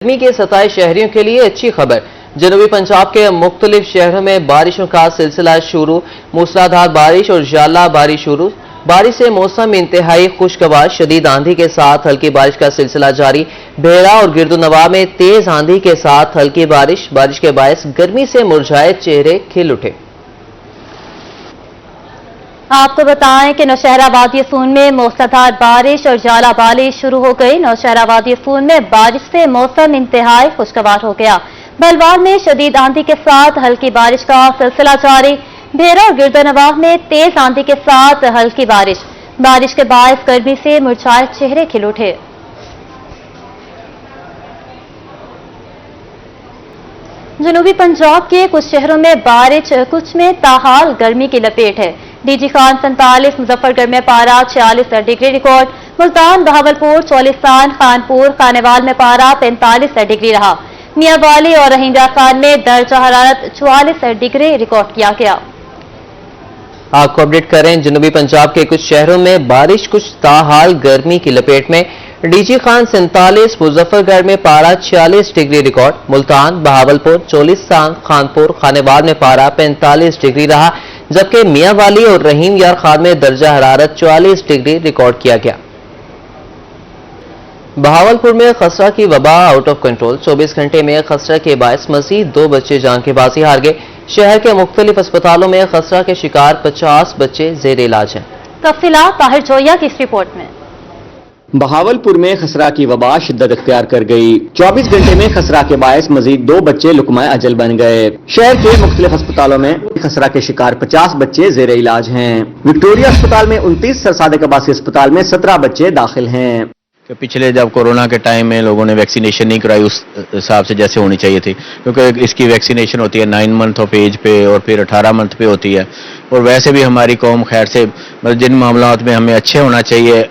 गर्मी के सताए शहरियों के लिए अच्छी खबर। जनूबी पंजाब के मुख्तलिफ शहरों में बारिशों का सिलसिला शुरू। मूसलाधार बारिश और जाला बारिश शुरू। बारिश से मौसम इंतहाई खुशगवार। शदीद आंधी के साथ हल्की बारिश का सिलसिला जारी। भेड़ा और गिरदोनवा में तेज आंधी के साथ हल्की बारिश। बारिश के बायस गर्मी से मुरझाए चेहरे खिल उठे। आपको बताएं कि नौशहरा वादी सून में मूसलाधार बारिश और जाला बारिश शुरू हो गई। नौशहरा वादी सून में बारिश से मौसम इंतहाई खुशगवार हो गया। बलवाल में शदीद आंधी के साथ हल्की बारिश का सिलसिला जारी। भेरा और गिरदोनवाह में तेज आंधी के साथ हल्की बारिश। बारिश के बायस गर्मी से मुरझाए चेहरे खिल उठे। जनूबी पंजाब के कुछ शहरों में बारिश, कुछ में ताहाल गर्मी की लपेट है। डीजी खान 47, मुजफ्फरगढ़ में पारा 46 डिग्री रिकॉर्ड। मुल्तान, बहावलपुर, चौलिस्तान, खानपुर, खानेवाल में पारा 45 डिग्री रहा। मियांवाली और रहीमया खान में दर्जा हरारत 44 डिग्री रिकॉर्ड किया गया। आपको अपडेट करें, जनूबी पंजाब के कुछ शहरों में बारिश, कुछ ताहाल गर्मी की लपेट में। डीजी खान 47, मुजफ्फरगढ़ में पारा 46 डिग्री रिकॉर्ड। मुल्तान, बहावलपुर, चौलिस्तान, खानपुर, खानेवाल में पारा 45 डिग्री रहा, जबकि मियांवाली और रहीम यार खान में दर्जा हरारत 44 डिग्री रिकॉर्ड किया गया। बहावलपुर में खसरा की वबा आउट ऑफ कंट्रोल। 24 घंटे में खसरा के बायस मजीद 2 बच्चे जान की बाजी हार गए। शहर के मुख्तलिफ अस्पतालों में खसरा के शिकार 50 बच्चे जेर इलाज हैं। तफसीलात ताहिर जोया की इस रिपोर्ट में। बहावलपुर में खसरा की वबा शिद्दत इख्तियार कर गई। 24 घंटे में खसरा के बायस मजीद 2 बच्चे लुकमा अजल बन गए। शहर के मुख्तलिफ अस्पतालों में खसरा के शिकार 50 बच्चे जेर इलाज हैं। विक्टोरिया अस्पताल में 29, सरसादिक अब्बासी अस्पताल में 17 बच्चे दाखिल हैं। कि पिछले जब कोरोना के टाइम में लोगों ने वैक्सीनेशन नहीं कराई उस हिसाब से जैसे होनी चाहिए थी, क्योंकि इसकी वैक्सीनेशन होती है 9 मंथ ऑफ एज पे और फिर 18 मंथ पे होती है। और वैसे भी हमारी कौम खैर से जिन मामलात में हमें अच्छे होना चाहिए,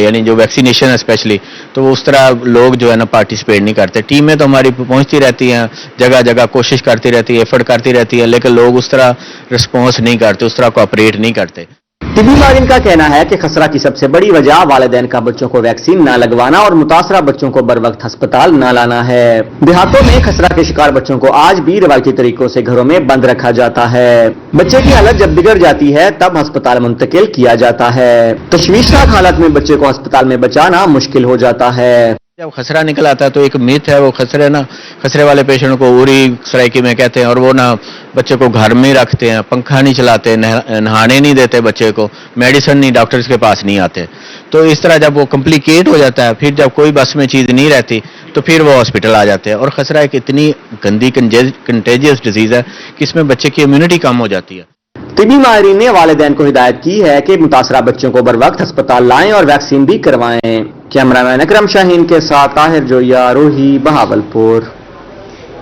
यानी जो वैक्सीनेशन है स्पेशली, तो उस तरह लोग जो है ना पार्टिसिपेट नहीं करते। टीमें तो हमारी पहुंचती रहती हैं, जगह जगह कोशिश करती रहती है, एफर्ट करती रहती है, लेकिन लोग उस तरह रिस्पॉन्स नहीं करते, उस तरह कोऑपरेट नहीं करते। तिबी माहिरीन का कहना है कि खसरा की सबसे बड़ी वजह वालिदैन का बच्चों को वैक्सीन न लगवाना और मुतासरा बच्चों को बर वक्त अस्पताल न लाना है। देहातों में खसरा के शिकार बच्चों को आज भी रवायती तरीकों से घरों में बंद रखा जाता है। बच्चे की हालत जब बिगड़ जाती है तब अस्पताल मुंतकिल किया जाता है। तशवीशनाक हालत में बच्चे को अस्पताल में बचाना मुश्किल हो जाता है। जब खसरा निकल आता है तो एक मिथ है, वो खसरे वाले पेशेंट को उरी सराइकी में कहते हैं, और वो ना बच्चे को घर में रखते हैं, पंखा नहीं चलाते, नहाने नहीं देते बच्चे को, मेडिसिन नहीं, डॉक्टर्स के पास नहीं आते। तो इस तरह जब वो कॉम्प्लिकेट हो जाता है, फिर जब कोई बस में चीज़ नहीं रहती तो फिर वो हॉस्पिटल आ जाते हैं। और खसरा एक इतनी गंदी कंटेजियस डिजीज़ है कि इसमें बच्चे की इम्यूनिटी कम हो जाती है। तिबी माहिरीन ने वालिदैन को हिदायत की है कि मुतासरा बच्चों को बर वक्त अस्पताल लाएं और वैक्सीन भी करवाएं। कैमरामैन अकरम शाहीन के साथ ताहिर जोया, रोही, बहावलपुर।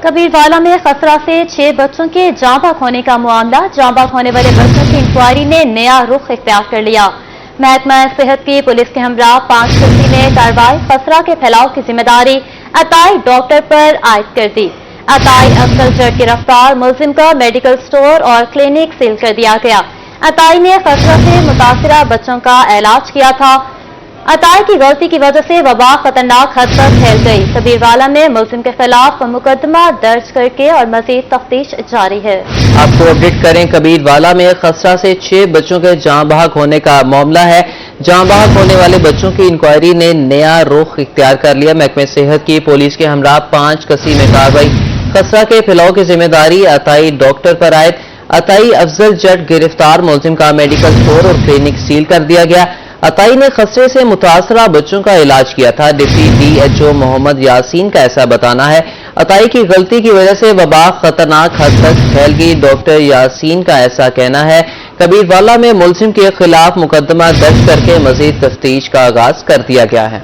कबीरवाला में खसरा से 6 बच्चों के जाँ बहक होने का मामला। जाँ बहक होने वाले बच्चों की इंक्वायरी ने नया रुख इख्तियार कर लिया। महकमा सेहत की पुलिस के हमरा 5 फीसदी ने कार्रवाई। खसरा के फैलाव की जिम्मेदारी अताई डॉक्टर पर आयद कर दी। अताई अफजल जट गिरफ्तार। मुलजिम का मेडिकल स्टोर और क्लिनिक सील कर दिया गया। अताई ने खसरा से मुतासिरा बच्चों का इलाज किया था। अताई की गलती की वजह से वबा खतरनाक हद तक फैल गई। कबीरवाला में मुलजिम के खिलाफ मुकदमा दर्ज करके और मजीद तफ्तीश जारी है। आपको अपडेट करें, कबीरवाला में खसरा से 6 बच्चों के जाँ बहक होने का मामला है। जाँ बहक होने वाले बच्चों की इंक्वायरी ने नया रुख इख्तियार कर लिया। महकमे सेहत की पुलिस के हमरा 5 कसी में कार्रवाई। खसरा के फैलाव की जिम्मेदारी अताई डॉक्टर पर आयद। अताई अफजल जट गिरफ्तार। मुलजिम का मेडिकल स्टोर और क्लिनिक सील कर दिया गया। अताई ने खसरे से मुतासरा बच्चों का इलाज किया था। डिप्टी DHO मोहम्मद यासीन का ऐसा बताना है। अताई की गलती की वजह से वबा खतरनाक हद तक फैल गई। डॉक्टर यासीन का ऐसा कहना है। कबीरवाला में मुलजिम के खिलाफ मुकदमा दर्ज करके मजीद तफ्तीश का आगाज कर दिया गया है।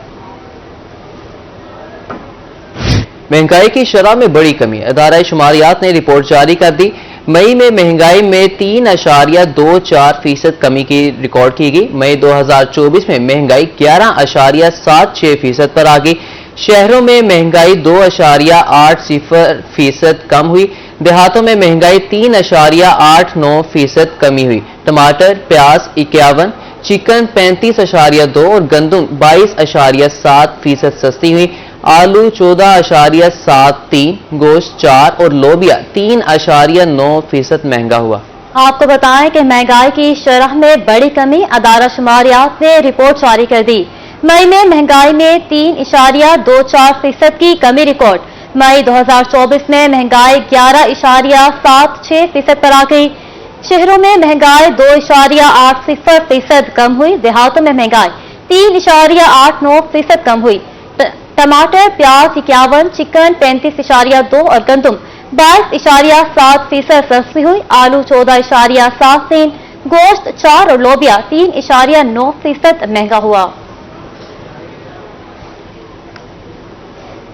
महंगाई की शरह में बड़ी कमी। अदारा शुमारियात ने रिपोर्ट जारी कर दी। मई में महंगाई में 3.24% कमी की रिकॉर्ड की गई। मई 2024 में महंगाई 11.76% पर आ गई। शहरों में महंगाई 2.80% कम हुई। देहातों में महंगाई 3.89% कमी हुई। टमाटर, प्याज 51, चिकन 35.2 और गंदम 22.7% सस्ती हुई। आलू 14.73, गोश्त 4 और लोबिया 3.9% महंगा हुआ। आपको बताएं कि महंगाई की शरह में बड़ी कमी, अदारा शुमारियात ने रिपोर्ट जारी कर दी। मई में महंगाई में 3.24% की कमी रिकॉर्ड। मई 2024 में महंगाई 11.76% पर आ गई। शहरों में महंगाई 2.80% कम हुई, देहातों में महंगाई 3.89% कम हुई। टमाटर, प्याज 51, चिकन 35.2 और गंदम 22.7% सस्ती हुई। आलू 14.73, गोश्त 4 और लोबिया 3.9% महंगा हुआ।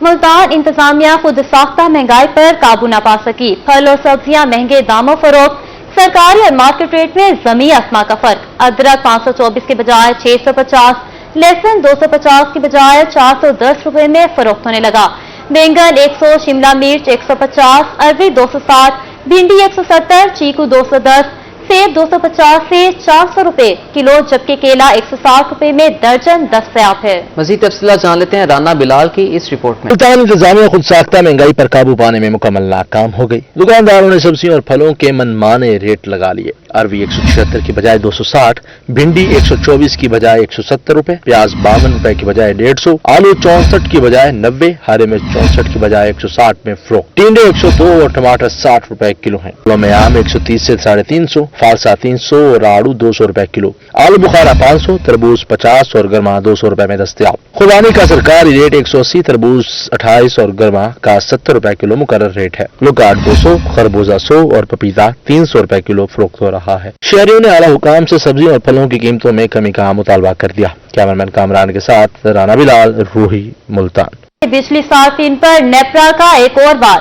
मुल्तान इंतजामिया खुद साख्ता महंगाई पर काबू न पा सकी। फल और सब्जियां महंगे दामों फरोख्त, सरकारी और मार्केट रेट में जमीन आसमां का फर्क। अदरक 524 के बजाय 650, लहसुन 250 की बजाय 410 रुपए में फरोख्त होने लगा। बैंगन 100, शिमला मिर्च 150, अरबी 260, भिंडी 170, चीकू 210, सेब 250 से 400 रुपए किलो, जबकि केला 160 रुपए में दर्जन दस्तयाब है। मजीद तफसीलात जान लेते हैं राना बिलाल की इस रिपोर्ट में। मुल्तान इंतजामिया खुद साख्ता महंगाई पर काबू पाने में मुकम्मल नाकाम हो गई। दुकानदारों ने सब्जियों और फलों के मनमाने रेट लगा लिए। अरबी 176 की बजाय 260, भिंडी 124 की बजाय 170 रुपए, प्याज 52 रुपए की बजाय 150, आलू 64 की बजाय 90, हरे मिर्च 64 की बजाय 160 में फरोख्त। टिंडे 102 और टमाटर 60 रुपए किलो हैं। फलों में आम 130 से 350, फालसा 300 और आड़ू 200 रुपए किलो। आलू बुखारा 500, तरबूज 50 और गर्मा 200 रुपए में दस्तयाब। खुबानी का सरकारी रेट 180, तरबूज 28 और गर्मा का 70 रुपए किलो मुकर्रर रेट है। लुगाट 200, खरबूजा 100 और पपीता 300 रुपए किलो फरोख्त हो रहा है। शहरियों ने आला हुकाम से सब्जियों और फलों की कीमतों में कमी का मुतालबा कर दिया। कैमरामैन कामरान के साथ राना बिलाल, रूही, मुल्तान। बिजली सार्फिन पर नेपरा का एक और बार।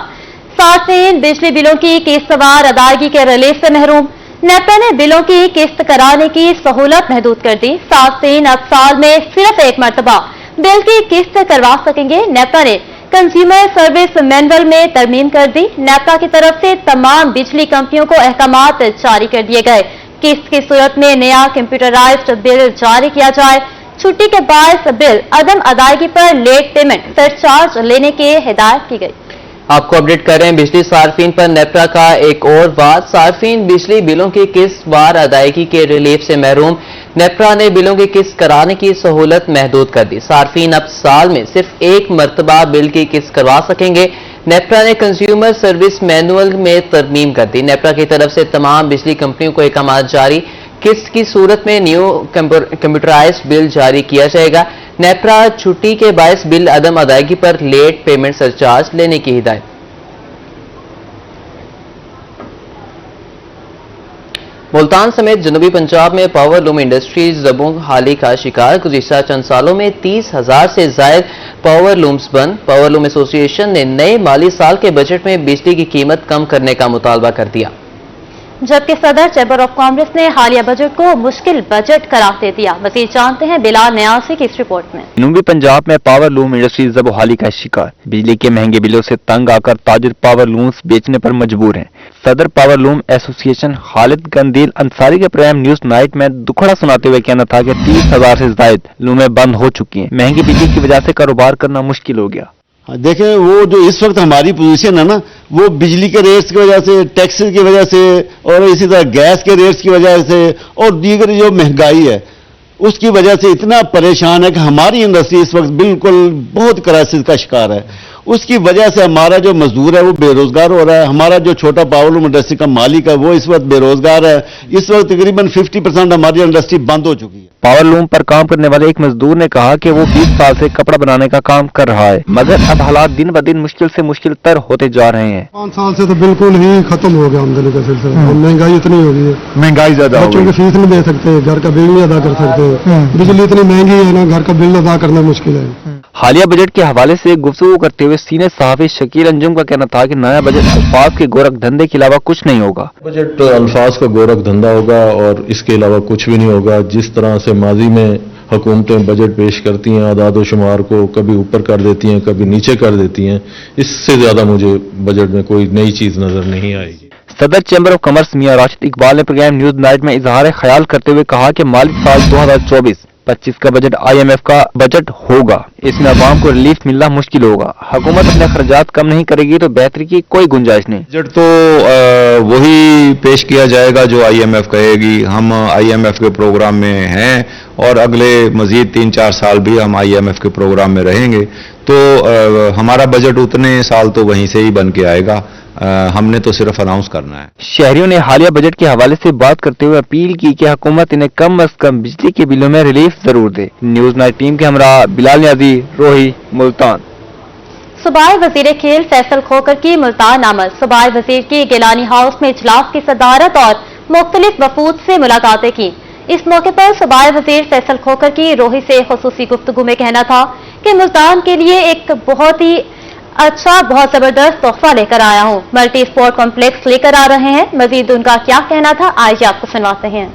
सार्फिन बिजली बिलों की किस्तवार अदायगी के रिलीफ से महरूम। नेपरा ने बिलों की किस्त कराने की सहूलत महदूद कर दी। सार्फिन अब साल में सिर्फ एक मरतबा बिल की किस्त करवा सकेंगे। नेपरा ने कंज्यूमर सर्विस मैनुअल में तरमीम कर दी। नेपरा की तरफ से तमाम बिजली कंपनियों को अहकामात जारी कर दिए गए। किस्त की सूरत में नया कंप्यूटराइज्ड बिल जारी किया जाए। छुट्टी के बाद बिल अदम अदायगी पर लेट पेमेंट सरचार्ज लेने की हिदायत की गई। आपको अपडेट कर रहे हैं बिजली सार्फिन पर नेपरा का एक और वार। सार्फिन बिजली बिलों की किस्त वार अदायगी के रिलीफ से महरूम। नेपरा ने बिलों की किस्त कराने की सहूलत महदूद कर दी। सार्फिन अब साल में सिर्फ एक मरतबा बिल की किस्त करवा सकेंगे। नेपरा ने कंज्यूमर सर्विस मैनुअल में तरमीम कर दी। नेपरा की तरफ से तमाम बिजली कंपनियों को अहकामात जारी। किस्त की सूरत में न्यू कंप्यूटराइज्ड बिल जारी किया जाएगा। नेपरा छुट्टी के बायस बिल अदम अदायगी पर लेट पेमेंट सरचार्ज लेने की हिदायत। मुल्तान समेत जनूबी पंजाब में पावर लूम इंडस्ट्री ज़बों हाली का शिकार। गुज़िश्ता चंद सालों में 30,000 से ज़ायद पावर लूम्स बंद। पावर लूम एसोसिएशन ने नए माली साल के बजट में बिजली की कीमत कम करने का मुतालबा कर दिया, जबकि सदर चैम्बर ऑफ कॉमर्स ने हालिया बजट को मुश्किल बजट करार दे दिया। मज़ीद जानते हैं बिलाल न्यासी की इस रिपोर्ट में। जनूबी पंजाब में पावर लूम इंडस्ट्री ज़बोहाली का शिकार। बिजली के महंगे बिलों से तंग आकर ताजिर पावर लूम्स बेचने पर मजबूर हैं। सदर power loom association Khalid Gandil Ansari के प्रोग्राम न्यूज नाइट में दुखड़ा सुनाते हुए कहना था कि 30,000 से ज्यादा लूमें बंद हो चुकी हैं। महंगी बिजली की वजह से कारोबार करना मुश्किल हो गया। देखें, वो जो इस वक्त हमारी पोजीशन है ना, वो बिजली के रेट्स की वजह से, टैक्सेस की वजह से और इसी तरह गैस के रेट्स की वजह से और दीगर जो महंगाई है उसकी वजह से इतना परेशान है कि हमारी इंडस्ट्री इस वक्त बिल्कुल बहुत क्राइसिस का शिकार है। उसकी वजह से हमारा जो मजदूर है वो बेरोजगार हो रहा है। हमारा जो छोटा पावर लूम इंडस्ट्री का मालिक है वो इस वक्त बेरोजगार है। इस वक्त तकरीबन 50% हमारी इंडस्ट्री बंद हो चुकी है। पावर लूम पर काम करने वाले एक मजदूर ने कहा कि वो 20 साल से कपड़ा बनाने का काम कर रहा है, मगर अब हालात दिन ब दिन मुश्किल से मुश्किल तर होते जा रहे हैं। 5 साल से तो बिल्कुल ही खत्म हो गया आमदनी का सिलसिला। महंगाई इतनी हो गई है, महंगाई ज्यादा, बच्चों की फीस नहीं दे सकते, घर का बिल नहीं अदा कर सकते, बिजली इतनी महंगी है ना, घर का बिल अदा करना मुश्किल है। हालिया बजट के हवाले से गुफ्तगू करते हुए सीनियर सहाफी शकील अंजुम का कहना था कि नया बजट अल्फाज के गोरख धंधे के अलावा कुछ नहीं होगा। बजट अल्फाज का गोरख धंधा होगा और इसके अलावा कुछ भी नहीं होगा। जिस तरह से माजी में हुकूमतें बजट पेश करती हैं, आदाद व शुमार को कभी ऊपर कर देती हैं, कभी नीचे कर देती हैं, इससे ज्यादा मुझे बजट में कोई नई चीज नजर नहीं आएगी। सदर चैम्बर ऑफ कॉमर्स मियां राशिद इकबाल ने प्रोग्राम न्यूज नाइट में इजहार ख्याल करते हुए कहा कि माली साल 2024 25 का बजट IMF का बजट होगा। इसमें अवाम को रिलीफ मिलना मुश्किल होगा। हुकूमत अपने खर्चात कम नहीं करेगी तो बेहतरी की कोई गुंजाइश नहीं। बजट तो वही पेश किया जाएगा जो IMF कहेगी। हम IMF के प्रोग्राम में हैं और अगले मजीद 3-4 साल भी हम IMF के प्रोग्राम में रहेंगे, तो हमारा बजट उतने साल तो वहीं से ही बन के आएगा। हमने तो सिर्फ अनाउंस करना है। शहरियों ने हालिया बजट के हवाले से बात करते हुए अपील की कि हुकूमत इन्हें कम अज कम बिजली के बिलों में रिलीफ जरूर दे। न्यूज 9 टीम के हमरा बिलाल न्याजी, रोही, मुल्तान। सूबाई वजीर खेल फैसल खोकर की मुल्तान आमद। सूबाई वजीर की गिलानी हाउस में इजलास की सदारत और मुख्तलिफ वफूद से मुलाकातें की। इस मौके पर सूबाई वजीर फैसल खोकर की रोही से खुसूसी गुफ्तगू में कहना था कि मुल्तान के लिए एक बहुत ही अच्छा, बहुत जबरदस्त तोहफा लेकर आया हूँ। मल्टी स्पोर्ट कॉम्प्लेक्स लेकर आ रहे हैं। मजीद उनका क्या कहना था, आइए आपको सुनवाते हैं।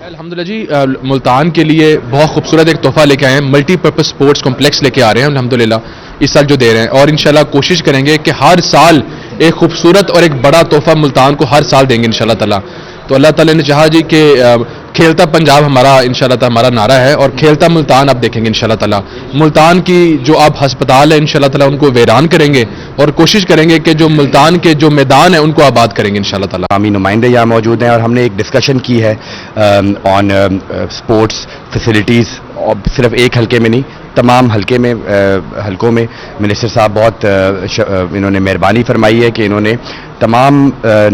अल्हम्दुलिल्लाह जी, मुल्तान के लिए बहुत खूबसूरत एक तोहफा लेके आए हैं। मल्टीपर्पज स्पोर्ट्स कॉम्प्लेक्स लेके आ रहे हैं अल्हम्दुलिल्लाह इस साल जो दे रहे हैं, और इंशाल्लाह कोशिश करेंगे कि हर साल एक खूबसूरत और एक बड़ा तोहफा मुल्तान को हर साल देंगे इंशाल्लाह ताला। तो अल्लाह ताला ने चाहा जी कि खेलता पंजाब हमारा इंशाल्लाह ताला हमारा नारा है, और खेलता मुल्तान आप देखेंगे इंशाल्लाह ताला। मुल्तान की जो अब अस्पताल है इंशाल्लाह ताला उनको वीरान करेंगे और कोशिश करेंगे कि जो मुल्तान के जो मैदान है उनको आबाद करेंगे इंशाल्लाह ताला। आमी नुमाइंदे यहाँ मौजूद हैं और हमने एक डिस्कशन की है ऑन स्पोर्ट्स फैसिलिटीज़, और सिर्फ एक हल्के में नहीं, तमाम हल्कों में मिनिस्टर साहब बहुत इन्होंने मेहरबानी फरमाई है कि इन्होंने तमाम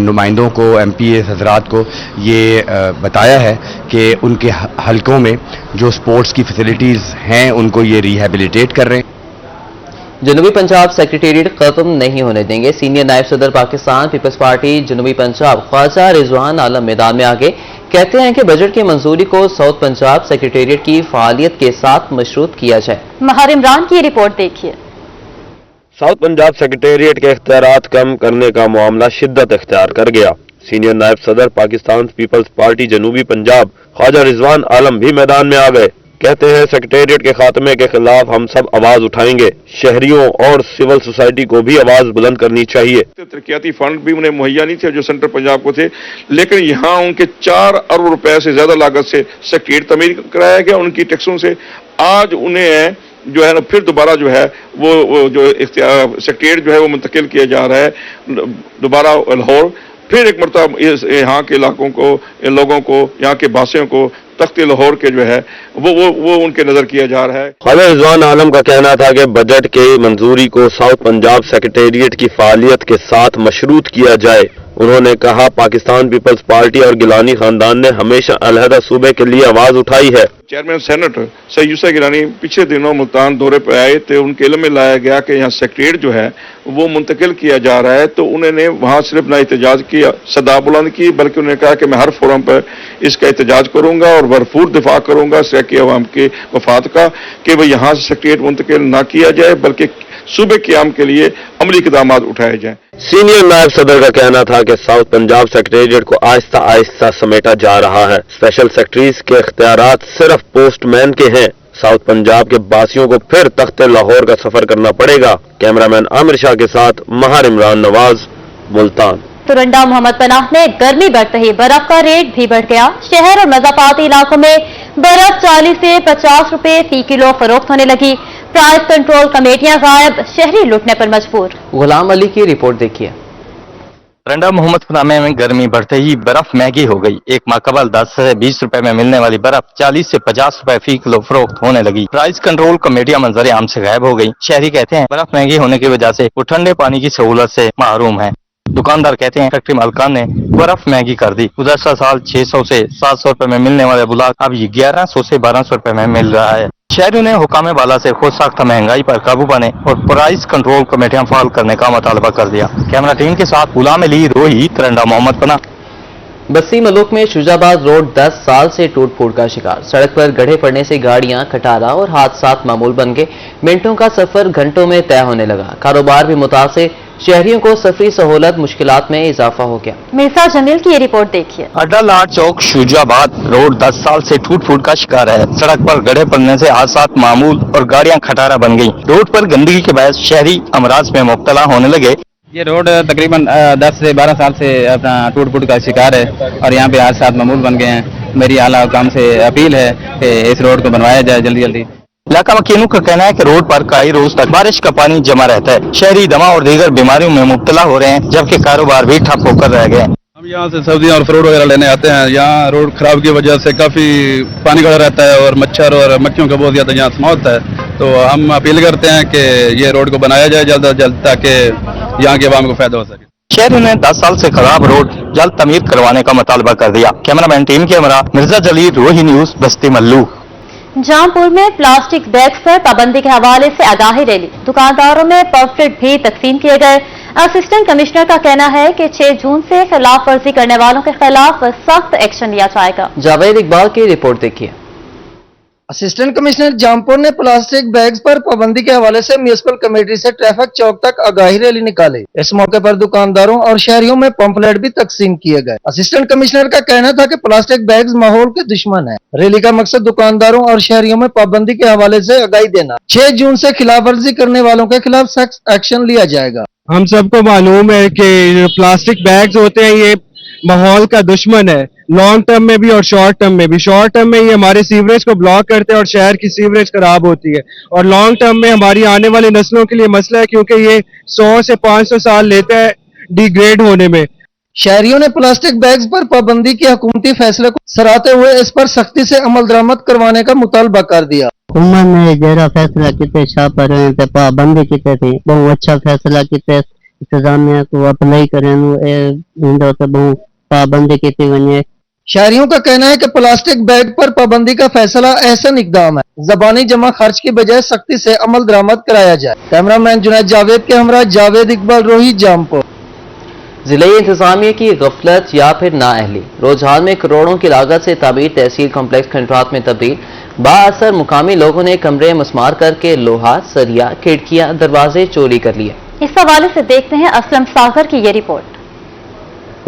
नुमाइंदों को, MPs हजरात को ये बताया है कि उनके हल्कों में जो स्पोर्ट्स की फैसिलिटीज़ हैं उनको ये रिहेबिलिटेट कर रहे हैं। जनूबी पंजाब सेक्रेटेरिएट खत्म नहीं होने देंगे। सीनियर नायब सदर पाकिस्तान पीपल्स पार्टी जनूबी पंजाब ख्वाजा रिजवान आलम मैदान में आगे कहते हैं कि बजट की मंजूरी को साउथ पंजाब सेक्रेटेरिएट की फालियत के साथ मशरूत किया जाए। महार इमरान की रिपोर्ट देखिए। साउथ पंजाब सेक्रेटेरिएट के इख्तियारात कम करने का मामला शिद्दत इख्तियार कर गया। सीनियर नायब सदर पाकिस्तान पीपल्स पार्टी जनूबी पंजाब ख्वाजा रिजवान आलम भी मैदान में आ गए। कहते हैं सेक्रेटेरिएट के खात्मे के खिलाफ हम सब आवाज उठाएंगे। शहरियों और सिविल सोसाइटी को भी आवाज बुलंद करनी चाहिए। तरक्याती फंड भी उन्हें मुहैया नहीं थे जो सेंट्रल पंजाब को थे, लेकिन यहाँ उनके 4 अरब रुपए से ज्यादा लागत से सेक्रेटेरिएट तमीर कराया गया उनकी टैक्सों से। आज उन्हें जो है ना फिर दोबारा जो है वो जो सेक्रेटेरिएट जो है वो मुंतकिल किया जा रहा है दोबारा लाहौर। फिर एक मरतबा यहाँ के इलाकों को, लोगों को, यहाँ के बासियों को तख्त लाहौर के जो है वो उनके नजर किया जा रहा है। ख्वाजा रिजवान आलम का कहना था कि बजट के मंजूरी को साउथ पंजाब सेक्रेटेरिएट की फालियत के साथ मशरूत किया जाए। उन्होंने कहा पाकिस्तान पीपल्स पार्टी और गिलानी खानदान ने हमेशा अलहदा सूबे के लिए आवाज उठाई है। चेयरमैन सेनेट सैयद यूसुफ गिलानी पिछले दिनों मुल्तान दौरे पर आए थे, उनके इल्म में लाया गया कि यहाँ सेक्रेटेरिएट जो है वो मुंतकिल किया जा रहा है, तो उन्होंने वहाँ सिर्फ ना एहतजाज किया, सदा बुलंद की, बल्कि उन्होंने कहा कि मैं हर फोरम पर इसका एहतजाज करूंगा और भरपूर दिफा करूंगा सियासी अवाम के मफाद का कि भाई यहाँ से सेक्रेटेरिएट मुंतकिल ना किया जाए बल्कि सूबे क़याम के लिए अमली इक़दाम उठाए जाएं। सीनियर नायब सदर का कहना था कि साउथ पंजाब सेक्रेटेरिएट को आहिस्ता आहिस्ता समेटा जा रहा है। स्पेशल सेक्रेटरीज के इख्तियारात सिर्फ पोस्टमैन के हैं। साउथ पंजाब के बासियों को फिर तख्त लाहौर का सफर करना पड़ेगा। कैमरामैन आमिर शाह के साथ महार इमरान नवाज, मुल्तान। तुरंडा मोहम्मद पनाह में गर्मी बढ़ते ही बर्फ का रेट भी बढ़ गया। शहर और मज़ाफाती इलाकों में बर्फ 40 से 50 रुपए फी किलो फरोख्त होने लगी। प्राइस कंट्रोल कमेटियां गायब, शहरी लुटने पर मजबूर। गुलाम अली की रिपोर्ट देखिए। तुरंडा मोहम्मद पनाह में गर्मी बढ़ते ही बर्फ महंगी हो गई। एक माकबल 10 से 20 रुपए में मिलने वाली बर्फ 40 से 50 रुपए फी किलो फरोख्त होने लगी। प्राइस कंट्रोल कमेटियां मंजर आम से गायब हो गई। शहरी कहते हैं बर्फ महंगी होने की वजह से वो ठंडे पानी की सहूलत से महरूम है। दुकानदार कहते हैं फैक्ट्री मालकान ने बर्फ महंगी कर दी। गुज़श्ता साल 600 से 700 रुपए में मिलने वाले बुलाक अब 1100 से 1200 रुपए में मिल रहा है। शहरियों ने हुकाम वाला से खुद साख्ता महंगाई पर काबू पाने और प्राइस कंट्रोल कमेटियां फाल करने का मुतालबा कर दिया। कैमरा टीम के साथ गुलाम अली, रोही, तुरंडा मोहम्मद पनाह। बस्ती मलूक में शुजाबाद रोड 10 साल से टूट फूट का शिकार। सड़क पर गड्ढे पड़ने से गाड़ियां, खटारा और हादसात मामूल बन गए। मिनटों का सफर घंटों में तय होने लगा। कारोबार भी मुतासिर, शहरियों को सफरी सहूलत मुश्किलात में इजाफा हो गया। मिर्जा जमील की ये रिपोर्ट देखिए। अड्डा लाट चौक शुजाबाद रोड 10 साल से टूट फूट का शिकार है। सड़क पर गड्ढे पड़ने से हादसात मामूल और गाड़ियां खटारा बन गई। रोड पर गंदगी के बायस शहरी अमराज में मुब्तला होने लगे। ये रोड तकरीबन 10 से 12 साल से अपना टूट फूट का शिकार है और यहाँ पे हादसात मामूल बन गए हैं। मेरी आला हुकाम से अपील है कि इस रोड को बनवाया जाए जल्दी जल्दी। इलाका वकीलों का कहना है कि रोड पर कई रोज तक बारिश का पानी जमा रहता है। शहरी दमा और दीगर बीमारियों में मुब्तला हो रहे हैं, जबकि कारोबार भी ठप होकर रह गए। हम यहाँ से सब्जियाँ और फ्रूट वगैरह लेने आते हैं। यहाँ रोड खराब की वजह से काफ़ी पानी खड़ा रहता है और मच्छर और मक्खियों का बहुत ज़्यादा यहाँ मौत है। तो हम अपील करते हैं कि ये रोड को बनाया जाए जल्द अज जल्द, ताकि यहाँ के आवाम को फायदा हो सके। शहरियों ने 10 साल से खराब रोड जल्द तमीर करवाने का मुतालबा कर दिया। कैमरामैन टीम के हमरा मिर्जा जलील, रोही न्यूज, बस्ती मल्लू। जौनपुर में प्लास्टिक बैग्स पर पाबंदी के हवाले से आगाही रैली, दुकानदारों में पम्फलेट भी तकसीम किए गए। असिस्टेंट कमिश्नर का कहना है कि 6 जून से खिलाफ वर्जी करने वालों के खिलाफ सख्त एक्शन लिया जाएगा। जावेद इकबाल की रिपोर्ट देखिए। असिस्टेंट कमिश्नर जौनपुर ने प्लास्टिक बैग्स पर पाबंदी के हवाले से म्यूनिसिपल कमेटी से ट्रैफिक चौक तक आगाही रैली निकाली। इस मौके पर दुकानदारों और शहरियों में पंपलेट भी तकसीम किए गए। असिस्टेंट कमिश्नर का कहना था कि प्लास्टिक बैग्स माहौल के दुश्मन है। रैली का मकसद दुकानदारों और शहरियों में पाबंदी के हवाले से आगाही देना। 6 जून से खिलाफ वर्जी करने वालों के खिलाफ सख्त एक्शन लिया जाएगा। हम सबको मालूम है कि प्लास्टिक बैग्स होते हैं, ये माहौल का दुश्मन है, लॉन्ग टर्म में भी और शॉर्ट टर्म में भी। शॉर्ट टर्म में ये हमारे सीवरेज को ब्लॉक करते हैं और शहर की सीवरेज खराब होती है, और लॉन्ग टर्म में हमारी आने वाली नस्लों के लिए मसला है, क्योंकि ये 100 से 500 साल लेता है डिग्रेड होने में। शहरियों ने प्लास्टिक बैग्स पर पाबंदी के हुकूमती फैसले को सराहते हुए इस पर सख्ती से अमल दरामद करवाने का मुतालबा कर दिया। हुकूमत ने जरा फैसला किते छा पर पाबंदी किते थी, बहुत अच्छा फैसला किते इंतजामिया को अप्लाई करें तो बहुत पाबंदी की वने। शहरियों का कहना है कि प्लास्टिक बैग पर पाबंदी का फैसला एहसन इकदाम है, जबानी जमा खर्च की बजाय सख्ती से अमल दरामद कराया जाए। कैमरामैन जुनैद जावेद के हमरा जावेद इकबाल, रोही, जौनपुर। जिले इंतजामिया की गफलत या फिर नाअहली, रुझान में करोड़ों की लागत से तामीर तहसील कॉम्प्लेक्स खंडरात में तब्दील। बाअसर मुकामी लोगों ने कमरे मुस्मार करके लोहा, सरिया, खिड़कियां, दरवाजे चोरी कर लिए। इस हवाले से देखते हैं असलम सागर की ये रिपोर्ट।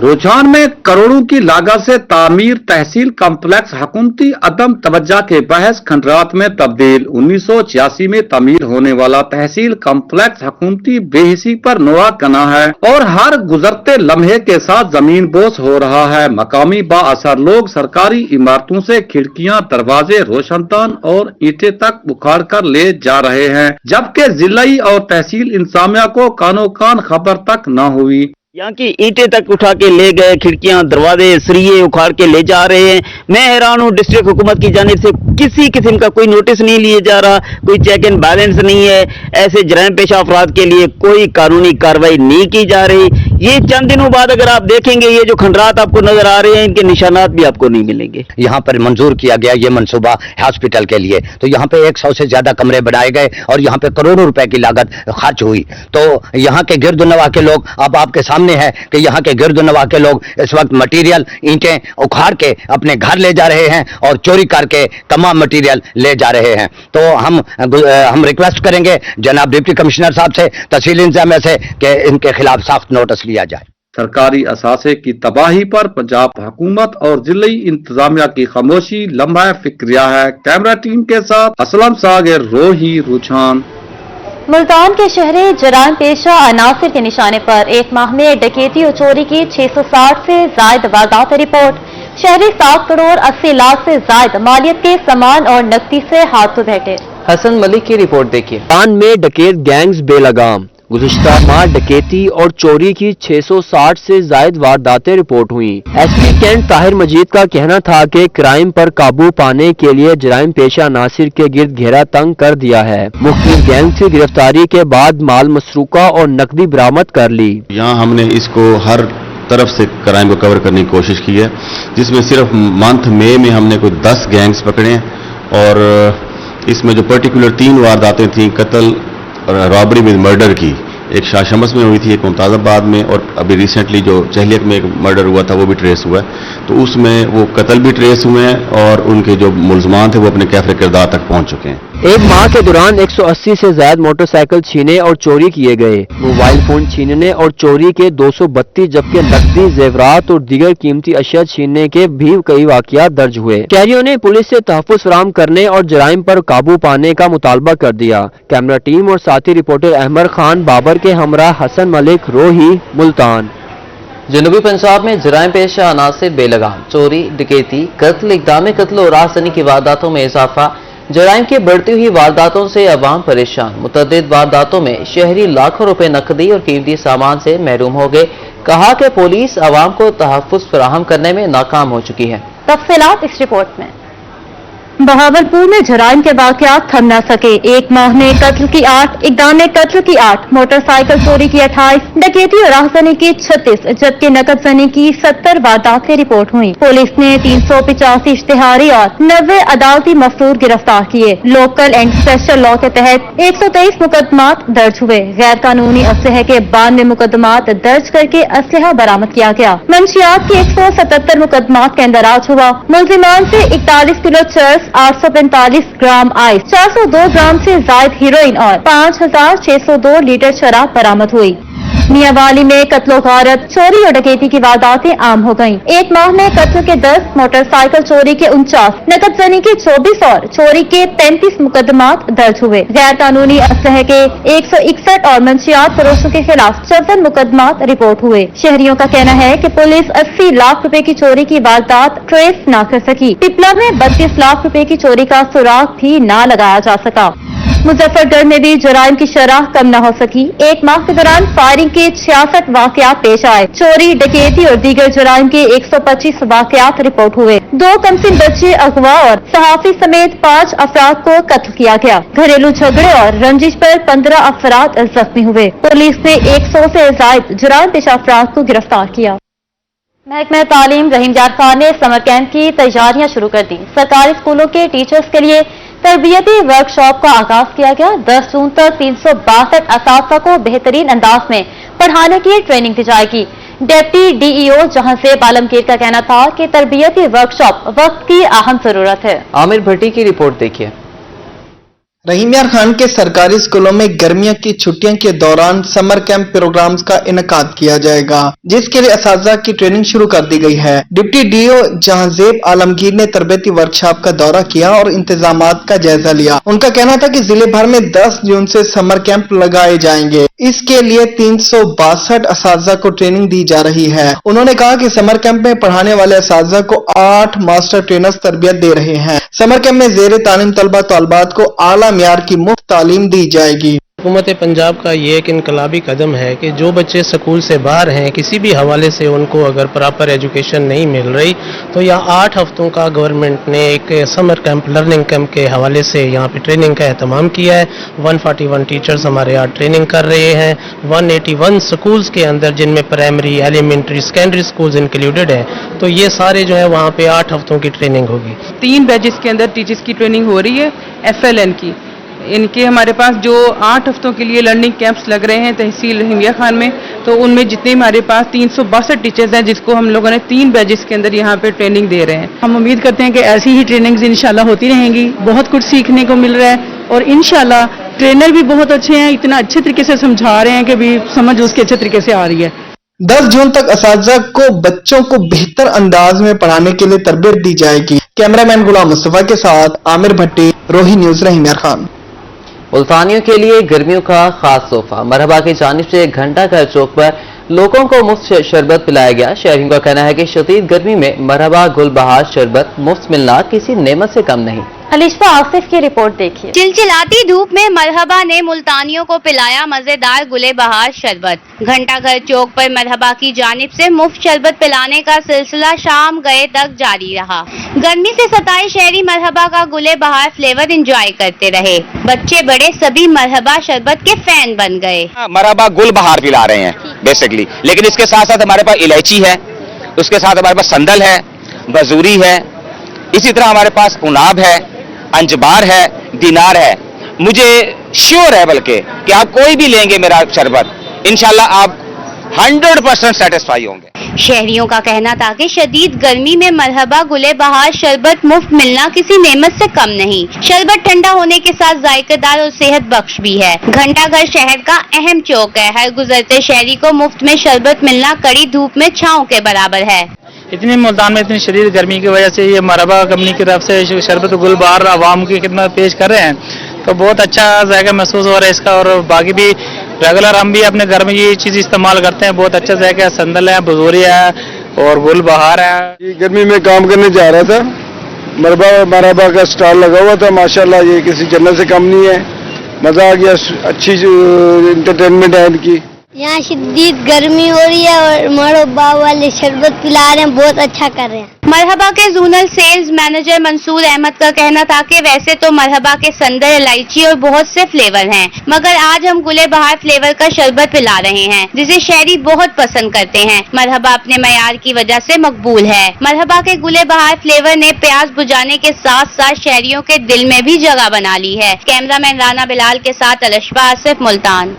रुझान में करोड़ों की लागत से तामीर तहसील कॉम्प्लेक्स हुकूमती अदम तवज्जा के बहस खंडरात में तब्दील। 1986 में तामीर होने वाला तहसील कॉम्प्लेक्स हुकूमती बेहिसी पर नोआ कना है और हर गुजरते लम्हे के साथ जमीन बोस हो रहा है। मकामी बाअसर लोग सरकारी इमारतों से खिड़कियां, दरवाजे, रोशनदान और ईंटें तक उखाड़ कर ले जा रहे हैं, जबकि जिलाई और तहसील इंतजामिया को कानो कान खबर तक न हुई। यहाँ की ईंटें तक उठा के ले गए, खिड़कियां, दरवाजे, सरिये उखाड़ के ले जा रहे हैं। मैं हैरान हूँ, डिस्ट्रिक्ट हुकूमत की जानिब से किसी किस्म का कोई नोटिस नहीं लिया जा रहा, कोई चेक एंड बैलेंस नहीं है। ऐसे जराइम पेशा अफराद के लिए कोई कानूनी कार्रवाई नहीं की जा रही। ये चंद दिनों बाद अगर आप देखेंगे, ये जो खंडरात आपको नजर आ रहे हैं, इनके निशानात भी आपको नहीं मिलेंगे। यहाँ पर मंजूर किया गया ये मनसूबा हॉस्पिटल के लिए, तो यहाँ पे 100 से ज्यादा कमरे बनाए गए और यहाँ पे करोड़ों रुपए की लागत खर्च हुई। तो यहाँ के गिरद नवा के लोग, अब आपके सामने है कि यहाँ के गिरद नवा के लोग इस वक्त मटीरियल, ईंटें उखाड़ के अपने घर ले जा रहे हैं और चोरी करके तमाम मटीरियल ले जा रहे हैं। तो हम रिक्वेस्ट करेंगे जनाब डिप्टी कमिश्नर साहब से, तहसील इंतजामिया से, कि इनके खिलाफ सख्त नोटिस लिया जाए। सरकारी असासे की तबाही पर पंजाब हुकूमत और जिले इंतजामिया की खामोशी लम्हा फिक्रिया है। कैमरा टीम के साथ असलम सागर, रोही, रुझान। मुल्तान के शहरी जराइम पेशा अनासिर के निशाने पर एक माह में डकैती और चोरी की 660 से जायद वारदात रिपोर्ट। शहरी 7 करोड़ 80 लाख से जायद मालियत के सामान और नकदी से हाथ बैठे। हसन मलिक की रिपोर्ट देखिए। मुल्तान में डकैत गैंग्स बेलगाम। गुज़िश्ता माह डकैती और चोरी की 660 से जायद वारदातें रिपोर्ट हुई। एसपी कैंट ताहिर मजीद का कहना था कि क्राइम पर काबू पाने के लिए जराइम पेशा नासिर के गिर्द घेरा तंग कर दिया है। मुख्तलिफ गैंग की गिरफ्तारी के बाद माल मसरूका और नकदी बरामद कर ली। यहाँ हमने इसको हर तरफ से क्राइम को कवर करने की कोशिश की है, जिसमें सिर्फ मंथ मई में हमने कोई 10 गैंग्स पकड़े और इसमें जो पर्टिकुलर 3 वारदातें थीं, कत्ल और रॉबरी विद मर्डर की, एक शाह शमस में हुई थी, एक मुमताज़ाबाद में, और अभी रिसेंटली जो चहलियत में एक मर्डर हुआ था वो भी ट्रेस हुआ है। तो उसमें वो कत्ल भी ट्रेस हुए हैं और उनके जो मुल्ज़मान थे वो अपने कैफ़े किरदार तक पहुंच चुके हैं। एक माह के दौरान 180 से ज्यादा मोटरसाइकिल छीने और चोरी किए गए। मोबाइल फोन छीनने और चोरी के 232, जबकि नकदी, जेवरात और दीगर कीमती अशिया छीनने के भी कई वाकयात दर्ज हुए। शहरियों ने पुलिस से तहफ़्फ़ुज़ फराहम करने और जराइम पर काबू पाने का मुतालबा कर दिया। कैमरा टीम और साथी रिपोर्टर अहमद खान बाबर के हमरा हसन मलिक, रोही, मुल्तान। जनूबी पंजाब में जराइम पेशा अनासिर बेलगाम, चोरी, डकैती, कत्ल, इक़दाम कत्ल और राहज़नी की वारदातों में इजाफा। जराइम की बढ़ती हुई वारदातों से अवाम परेशान। मुतअद्दिद वारदातों में शहरी लाखों रुपए नकदी और कीमती सामान से महरूम हो गए। कहा कि पुलिस अवाम को तहफ़्फ़ुज़ फराहम करने में नाकाम हो चुकी है। तफसीलात इस रिपोर्ट में। बहावलपुर में जराइम के वाक़यात थम न सके। एक माह में कत्ल की 8, इक़दाम कत्ल की 8, मोटरसाइकिल चोरी की 28, डकैती और राहज़नी की 36, जबकि नकद जनी की 70 वारदातें रिपोर्ट हुई। पुलिस ने 385 इश्तिहारी और 90 अदालती मफरूर गिरफ्तार किए। लोकल एंड स्पेशल लॉ के तहत 123 मुकदमात दर्ज हुए। गैर कानूनी असलहे के 92 मुकदमात दर्ज करके असलहा बरामद किया गया। मंशियात के 177 मुकदमात का इंदराज हुआ। मुलजिमान से 41 किलो चर्स, 845 ग्राम आइस, 402 ग्राम से जायद हीरोइन और 5602 लीटर शराब बरामद हुई। मियांवाली में कत्लो गारत, चोरी और डकैती की वारदातें आम हो गईं। एक माह में कत्ल के 10, मोटरसाइकिल चोरी के 49, नकद जनी के 24 और चोरी के 35 मुकदमात दर्ज हुए। गैर कानूनी असलहे के 161 और मंशियात फरोशों के खिलाफ 54 मुकदमात रिपोर्ट हुए। शहरियों का कहना है कि पुलिस 80 लाख रुपए की चोरी की वारदात ट्रेस न कर सकी। पिपला में 32 लाख रुपए की चोरी का सुराग भी न लगाया जा सका। मुजफ्फरगढ़ में भी जराइम की शरह कम न हो सकी। एक माह के दौरान फायरिंग के 66 वाकयात पेश आए। चोरी, डकैती और दीगर जराइम के 125 वाकयात रिपोर्ट हुए। 2 कमसिन बच्चे अगवा और सहाफी समेत 5 अफराद को कत्ल किया गया। घरेलू झगड़े और रंजिश पर 15 अफराद जख्मी हुए। पुलिस ने 100 से ज्यादा जराइम पेशा अफराद को गिरफ्तार किया। महकमा तालीम रहीम यार खान ने समर कैंप की तैयारियां शुरू कर दी। सरकारी स्कूलों के टीचर्स के लिए तरबियती वर्कशॉप का आगाज किया गया। 10 जून तक 362 असातिज़ा को बेहतरीन अंदाज में पढ़ाने की ट्रेनिंग दी जाएगी। डिप्टी डीईओ जहांज़ेब आलमगीर का कहना था कि तरबियती वर्कशॉप वक्त की अहम जरूरत है। आमिर भट्टी की रिपोर्ट देखिए। रहीम यार खान के सरकारी स्कूलों में गर्मियों की छुट्टियों के दौरान समर कैंप प्रोग्राम्स का इनेकाद किया जाएगा, जिसके लिए असातिज़ा की ट्रेनिंग शुरू कर दी गई है। डिप्टी डीओ जहांज़ेब आलमगीर ने तरबियती वर्कशॉप का दौरा किया और इंतजामात का जायजा लिया। उनका कहना था कि जिले भर में 10 जून से समर कैंप लगाए जाएंगे। इसके लिए 362 असातिज़ा को ट्रेनिंग दी जा रही है। उन्होंने कहा कि समर कैंप में पढ़ाने वाले असातिज़ा को 8 मास्टर ट्रेनर्स तरबियत दे रहे हैं। समर कैंप में जेर तालीम तलबा तलबात को आला मियार की मुफ्त तालीम दी जाएगी। हुकूमत पंजाब का ये एक इनकलाबी कदम है कि जो बच्चे स्कूल से बाहर हैं, किसी भी हवाले से उनको अगर प्रॉपर एजुकेशन नहीं मिल रही, तो यहाँ 8 हफ्तों का गवर्नमेंट ने एक समर कैंप, लर्निंग कैंप के हवाले से यहाँ पे ट्रेनिंग का एहतमाम किया है। 141 टीचर्स हमारे यहाँ ट्रेनिंग कर रहे हैं। 181 स्कूल्स के अंदर, जिनमें primary, elementary, secondary schools included हैं, तो ये सारे जो है वहाँ पे 8 हफ्तों की ट्रेनिंग होगी। 3 बैचेस के अंदर टीचर्स की ट्रेनिंग हो रही है FLN की। इनके हमारे पास जो 8 हफ्तों के लिए लर्निंग कैंप्स लग रहे हैं तहसील रहीम यार खान में, तो उनमें जितने हमारे पास 362 टीचर्स हैं, जिसको हम लोगों ने 3 बैचेस के अंदर यहाँ पे ट्रेनिंग दे रहे हैं। हम उम्मीद करते हैं कि ऐसी ही ट्रेनिंग्स इंशाल्लाह होती रहेंगी। बहुत कुछ सीखने को मिल रहा है और इंशाल्लाह ट्रेनर भी बहुत अच्छे हैं, इतना अच्छे तरीके से समझा रहे हैं कि भी समझ उसके अच्छे तरीके से आ रही है। 10 जून तक असातिज़ा को बच्चों को बेहतर अंदाज में पढ़ाने के लिए तरबियत दी जाएगी। कैमरामैन गुलाम मुस्तफा के साथ आमिर भट्टी, रोही न्यूज, रहीम यार खान। मुल्तानियों के लिए गर्मियों का खास तोहफा। मरहबा की जानिब से घंटा घर चौक पर लोगों को मुफ्त शरबत पिलाया गया। शहरियों का कहना है कि शदीद गर्मी में मरहबा गुलबहार शरबत मुफ्त मिलना किसी नेमत से कम नहीं। अलिशा आसिफ की रिपोर्ट देखिए। चिलचिलाती धूप में मरहबा ने मुल्तानियों को पिलाया मजेदार गुले बहार शरबत। घंटाघर चौक पर मरहबा की जानिब से मुफ्त शरबत पिलाने का सिलसिला शाम गए तक जारी रहा। गर्मी से सताए शहरी मरहबा का गुले बहार फ्लेवर एंजॉय करते रहे। बच्चे बड़े सभी मरहबा शरबत के फैन बन गए। मरहबा गुल बहार पिला रहे हैं बेसिकली, लेकिन इसके साथ साथ हमारे पास इलायची है, उसके साथ हमारे पास संदल है, बजूरी है, इसी तरह हमारे पास उनाब है, अंजबार है, दिनार है। मुझे श्योर है बल्कि कि आप कोई भी लेंगे मेरा शरबत, इंशाल्लाह आप 100% सेटिस्फाई होंगे। शहरियों का कहना था कि शदीद गर्मी में मरहबा गुले बहार शरबत मुफ्त मिलना किसी नेमत से कम नहीं। शरबत ठंडा होने के साथ जायकेदार और सेहत बख्श भी है। घंटाघर शहर का अहम चौक है। हर गुजरते शहरी को मुफ्त में शरबत मिलना कड़ी धूप में छांव के बराबर है। इतनी मुल्तान में इतनी शदीद गर्मी की वजह से ये मरहबा कंपनी की तरफ से शरबत गुल बहार आवाम की खिदमत पेश कर रहे हैं, तो बहुत अच्छा जायका महसूस हो रहा है इसका। और बाकी भी रेगुलर हम भी अपने घर में ये चीज इस्तेमाल करते हैं। बहुत अच्छा जैक है, संदल है, बजूरी है और गुल बहार है। गर्मी में काम करने जा रहा था, मरहबा का स्टॉल लगा हुआ था। माशाल्लाह ये किसी जन्नत से कम नहीं है, मजा आ गया, अच्छी इंटरटेनमेंट है इनकी। यहाँ शदीद गर्मी हो रही है और मरहबा वाले शरबत पिला रहे हैं, बहुत अच्छा कर रहे हैं। मरहबा के zonal sales manager Mansoor Ahmed का कहना था कि वैसे तो मरहबा के संदर, इलायची और बहुत से फ्लेवर हैं, मगर आज हम गुले बहार फ्लेवर का शरबत पिला रहे हैं जिसे शहरी बहुत पसंद करते हैं। मरहबा अपने मयार की वजह से मकबूल है। मरहबा के गुले बहार फ्लेवर ने प्यास बुझाने के साथ साथ शहरियों के दिल में भी जगह बना ली है। कैमरामैन राना बिलाल के साथ अलशफा आसिफ, मुल्तान।